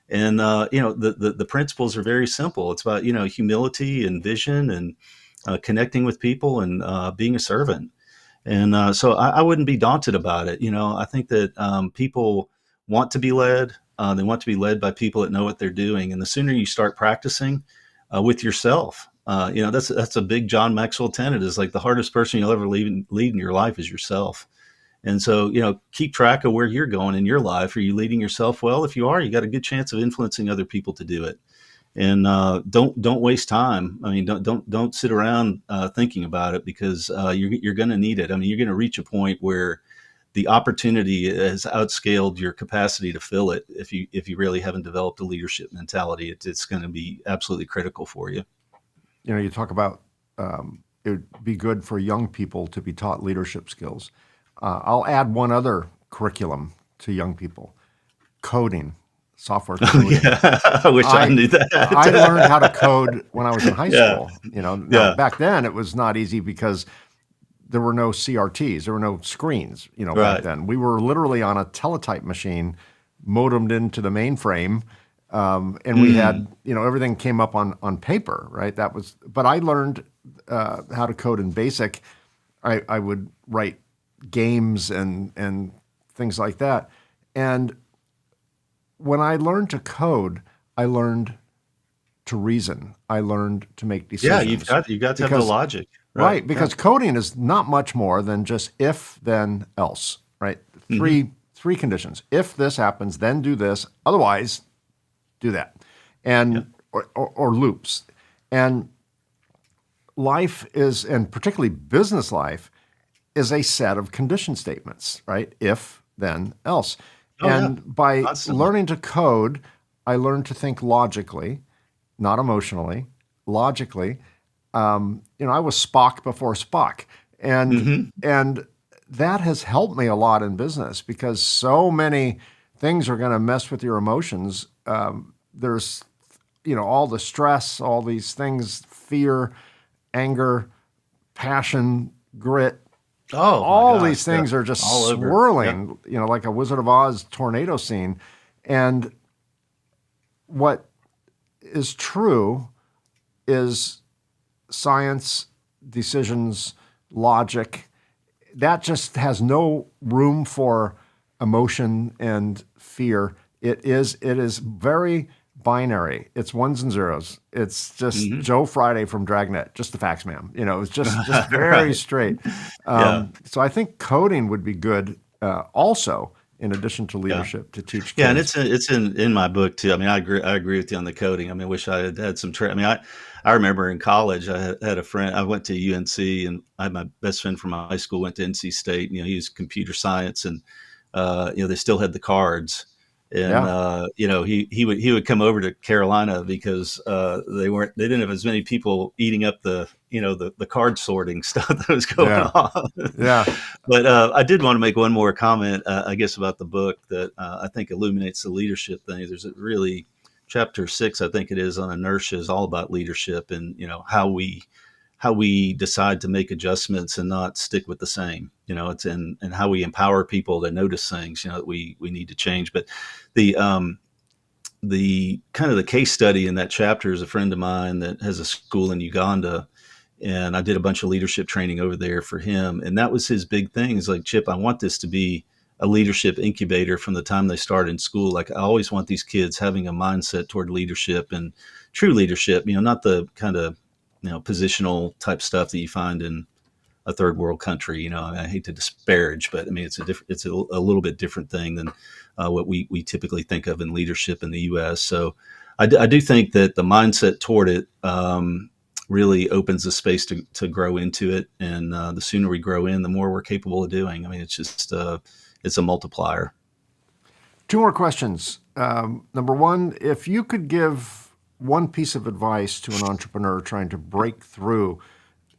And, the principles are very simple. It's about, humility and vision and connecting with people and being a servant. And so I wouldn't be daunted about it. I think that people want to be led. They want to be led by people that know what they're doing. And the sooner you start practicing with yourself, that's a big John Maxwell tenet, is like the hardest person you'll ever lead in your life is yourself. And so, keep track of where you're going in your life. Are you leading yourself well? If you are, you got a good chance of influencing other people to do it. And don't waste time. I mean, don't sit around thinking about it, because you're going to need it. I mean, you're going to reach a point where the opportunity has outscaled your capacity to fill it. If you really haven't developed a leadership mentality, it's going to be absolutely critical for you. You talk about it would be good for young people to be taught leadership skills. I'll add one other curriculum to young people: coding, software Oh coding. yeah, I wish I knew I learned that. how to code when I was in high Yeah, school. Now yeah, back then it was not easy because there were no CRTs, there were no screens. Back right. then we were literally on a teletype machine, modemed into the mainframe, and we Mm. had everything came up on paper, right? But I learned how to code in BASIC. I would write games and things like that, and when I learned to code, I learned to reason. I learned to make Yeah, decisions you got to have the because logic, right? right, Yeah. because coding is not much more than just if then else, right? Hmm. Three conditions. If this happens, then do this. Otherwise, do that. Yeah. And or loops. And life is, and particularly business life, is a set of condition statements, right? If, then, else. Oh yeah, And by constantly. learning to code, I learned to think logically, not emotionally, logically. I was Spock before Spock, and Hmm. and that has helped me a lot in business because so many things are going to mess with your emotions. There's all the stress, all these things, fear, anger, passion, grit, Oh my all gosh, these yeah, things are just all over. Yeah. swirling, like a Wizard of Oz tornado scene. And what is true is science, decisions, logic, that just has no room for emotion and fear. It is very binary. It's ones and zeros. It's just Hmm. Joe Friday from Dragnet, just the facts, ma'am. It's just very Right. straight. Yeah. So I think coding would be good, also in addition to Yeah. leadership, to teach Yeah, and kids. it's in my book too. I mean, I agree with you on the coding. I mean, I wish I had some. I mean, I remember in college, I had a friend. I went to UNC, and I had my best friend from high school went to NC State. He was computer science, and they still had the cards. And Yeah, he would come over to Carolina because they didn't have as many people eating up the card sorting stuff that was going yeah, on. yeah. But I did want to make one more comment, I guess, about the book that I think illuminates the leadership thing. There's a really chapter 6, I think it is, on inertia, is all about leadership and how we decide to make adjustments and not stick with the same. It's and how we empower people to notice things that we need to change. But the kind of the case study in that chapter is a friend of mine that has a school in Uganda, and I did a bunch of leadership training over there for him. And that was his big thing. Is like, Chip, I want this to be a leadership incubator from the time they start in school. Like, I always want these kids having a mindset toward leadership and true leadership, not the kind of, positional type stuff that you find in a third world country. I hate to disparage, but I mean, it's a little bit different thing than what we typically think of in leadership in the U.S. So I do think that the mindset toward it really opens the space to grow into it. And the sooner we grow in, the more we're capable of doing. I mean, it's just, it's a multiplier. Two more questions. Number one, if you could give one piece of advice to an entrepreneur trying to break through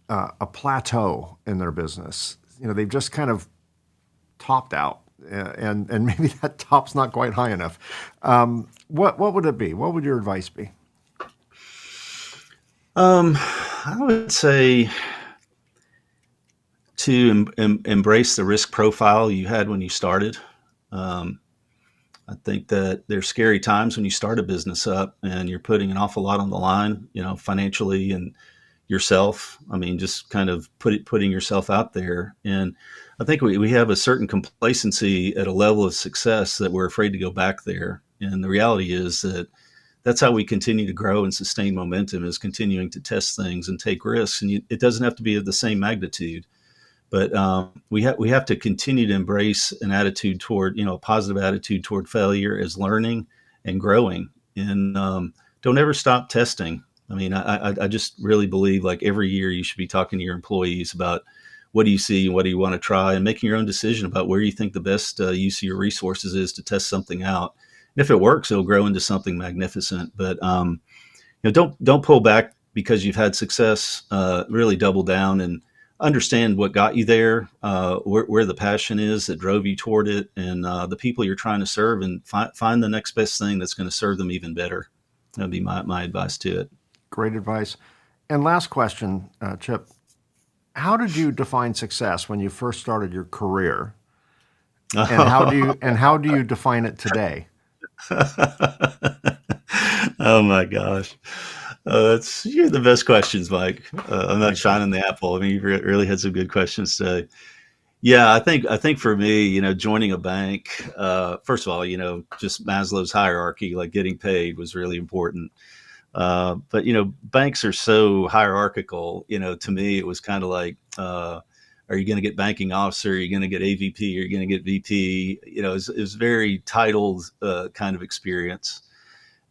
a plateau in their business, they've just kind of topped out, and maybe that top's not quite high enough. What would it be? What would your advice be? I would say to embrace the risk profile you had when you started. Um, I think that there's scary times when you start a business up and you're putting an awful lot on the line, financially and yourself. I mean, just kind of putting yourself out there. And I think we have a certain complacency at a level of success that we're afraid to go back there. And the reality is that that's how we continue to grow and sustain momentum, is continuing to test things and take risks. And it doesn't have to be of the same magnitude, But we have to continue to embrace an attitude toward, a positive attitude toward failure as learning and growing, and don't ever stop testing. I mean, I just really believe like every year you should be talking to your employees about what do you see, what do you want to try, and making your own decision about where you think the best use of your resources is to test something out. And if it works, it'll grow into something magnificent. But don't pull back because you've had success. Really double down and understand what got you there, where the passion is that drove you toward it, and the people you're trying to serve, and find the next best thing that's going to serve them even better. That'd be my advice to it. Great advice. And last question, Chip, how did you define success when you first started your career? And how do you define it today? Oh my gosh. You're the best questions, Mike. I'm not shining the apple. I mean, you've really had some good questions today. Yeah, I think for me, joining a bank, first of all, just Maslow's hierarchy, like getting paid was really important. But banks are so hierarchical. To me, it was kind of like, are you going to get banking officer? Are you going to get AVP? Are you going to get VP? It was very titled kind of experience.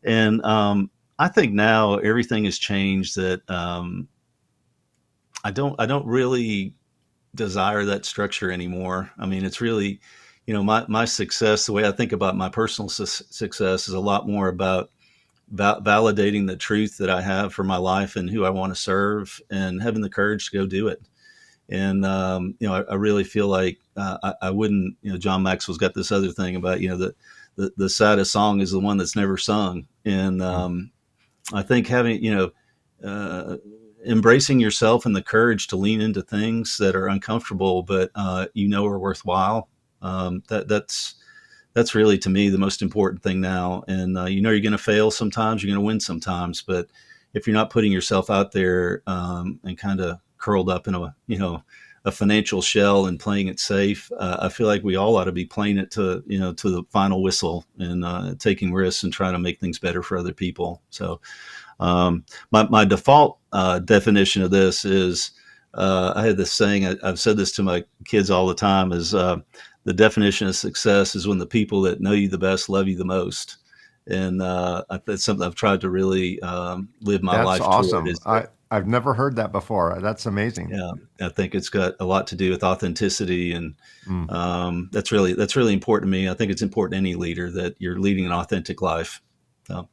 And I think now everything has changed. That I don't really desire that structure anymore. I mean, it's really, my success. The way I think about my personal success is a lot more about validating the truth that I have for my life and who I want to serve, and having the courage to go do it. And I really feel like I wouldn't. John Maxwell's got this other thing about the saddest song is the one that's never sung. And I think having embracing yourself and the courage to lean into things that are uncomfortable but are worthwhile. That's really, to me, the most important thing now. And you're going to fail sometimes, you're going to win sometimes, but if you're not putting yourself out there and kind of curled up in a financial shell and playing it safe, I feel like we all ought to be playing it to the final whistle, and taking risks and trying to make things better for other people. So my default definition of this is, I had this saying, I've said this to my kids all the time, is the definition of success is when the people that know you the best love you the most. And that's something I've tried to really live my life awesome. toward. I've never heard that before. That's amazing. Yeah, I think it's got a lot to do with authenticity, and that's really important to me. I think it's important to any leader that you're leading an authentic life. So.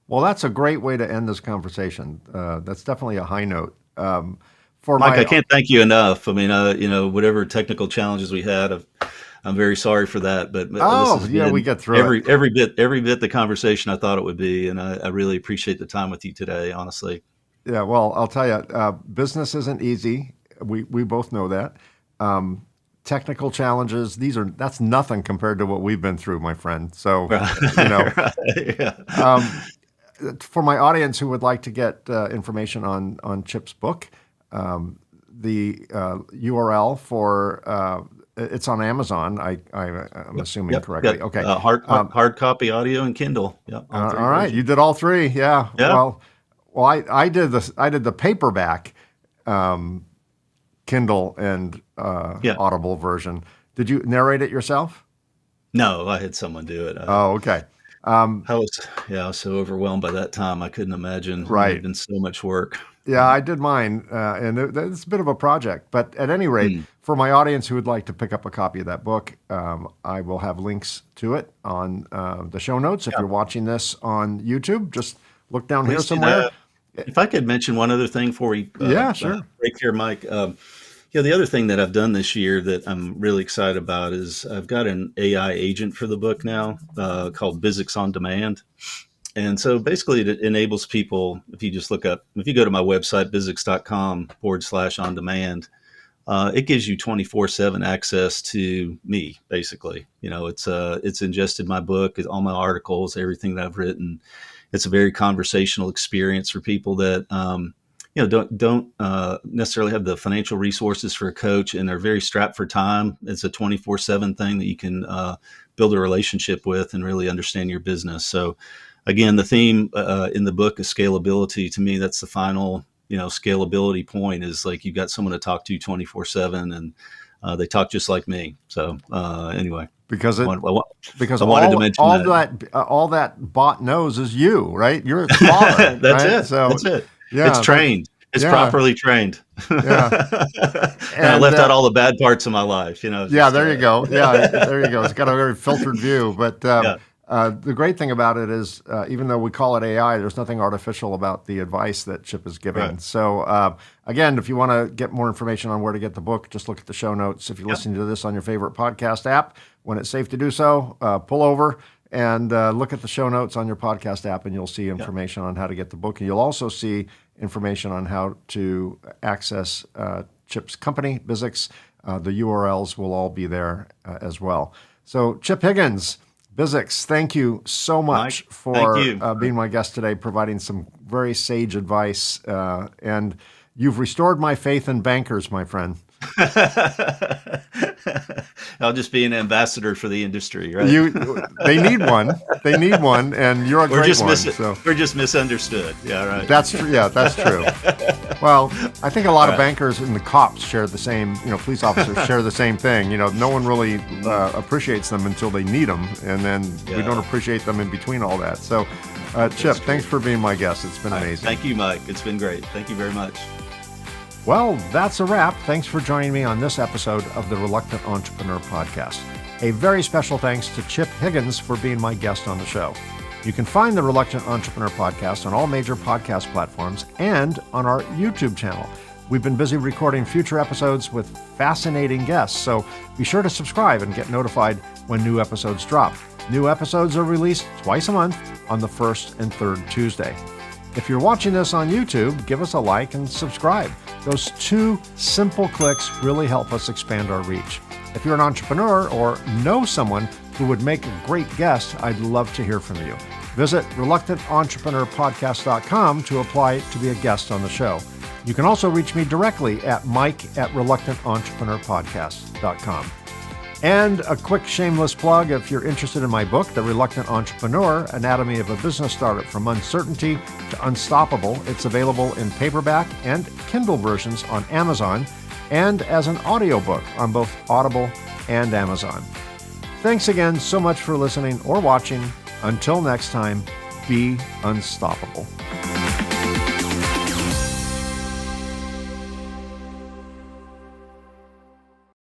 Well, that's a great way to end this conversation. That's definitely a high note. Mike, I can't thank you enough. I mean, whatever technical challenges we had, I'm very sorry for that. But we get through it. Every bit the conversation I thought it would be, and I really appreciate the time with you today. Honestly. Yeah, well, I'll tell you, business isn't easy. We both know that. Technical challenges, that's nothing compared to what we've been through, my friend. So, Right. Yeah. For my audience who would like to get information on Chip's book, the URL for it's on Amazon. I'm assuming correctly. Okay. Hard copy, audio, and Kindle. Yeah. All right, versions. You did all three. Yeah. Yeah. Well, I did the paperback, Kindle and Audible version. Did you narrate it yourself? No, I had someone do it. Okay. I was so overwhelmed by that time. I couldn't imagine. Right. It had been so much work. Yeah, I did mine, and it's a bit of a project. But at any rate, for my audience who would like to pick up a copy of that book, I will have links to it on the show notes. If you're watching this on YouTube, just look down here somewhere. If I could mention one other thing for you. Sure. Right here, Mike. The other thing that I've done this year that I'm really excited about is I've got an AI agent for the book now called Bizzics On Demand. And so basically it enables people, if you go to my website, bizzics.com/on demand, it gives you 24/7 access to me, basically. It's ingested my book, all my articles, everything that I've written. It's a very conversational experience for people that, don't necessarily have the financial resources for a coach, and they're very strapped for time. It's a 24/7 thing that you can build a relationship with and really understand your business. So again, the theme in the book is scalability. To me, that's the final scalability point is like you've got someone to talk to 24/7, and they talk just like me. So anyway, because I wanted to mention all that bot knows is you, right? You're its father. That's right? it. So That's it. yeah, It's trained. It's properly trained. Yeah. And I left out all the bad parts of my life, Yeah, there you go. Yeah, there you go. It's got a very filtered view. But Yeah. the great thing about it is, even though we call it AI, there's nothing artificial about the advice that Chip is giving. Right. So again, if you want to get more information on where to get the book, just look at the show notes. If you're listening to this on your favorite podcast app, when it's safe to do so, pull over and look at the show notes on your podcast app, and you'll see information on how to get the book. And you'll also see information on how to access Chip's company, Bizzics. The URLs will all be there as well. So Chip Higgins, Bizzics, thank you so much Mike, for being my guest today, providing some very sage advice. And you've restored my faith in bankers, my friend. I'll just be an ambassador for the industry, right? They need one. They need one, and you're a great one. We're just misunderstood. Yeah, right. That's true. Yeah, that's true. Well, I think a lot of bankers and the cops share the same. Police officers share the same thing. No one really appreciates them until they need them, and then we don't appreciate them in between all that. So, Chip, thanks for being my guest. It's been amazing. Thank you, Mike. It's been great. Thank you very much. Well, that's a wrap. Thanks for joining me on this episode of the Reluctant Entrepreneur Podcast. A very special thanks to Chip Higgins for being my guest on the show. You can find the Reluctant Entrepreneur Podcast on all major podcast platforms and on our YouTube channel. We've been busy recording future episodes with fascinating guests, so be sure to subscribe and get notified when new episodes drop. New episodes are released twice a month on the first and third Tuesday. If you're watching this on YouTube, give us a like and subscribe. Those 2 simple clicks really help us expand our reach. If you're an entrepreneur or know someone who would make a great guest, I'd love to hear from you. Visit reluctantentrepreneur.podcast.com to apply to be a guest on the show. You can also reach me directly at mike@reluctantentrepreneur.podcast.com. And a quick shameless plug, if you're interested in my book, The Reluctant Entrepreneur, Anatomy of a Business Startup from Uncertainty to Unstoppable, it's available in paperback and Kindle versions on Amazon and as an audiobook on both Audible and Amazon. Thanks again so much for listening or watching. Until next time, be unstoppable.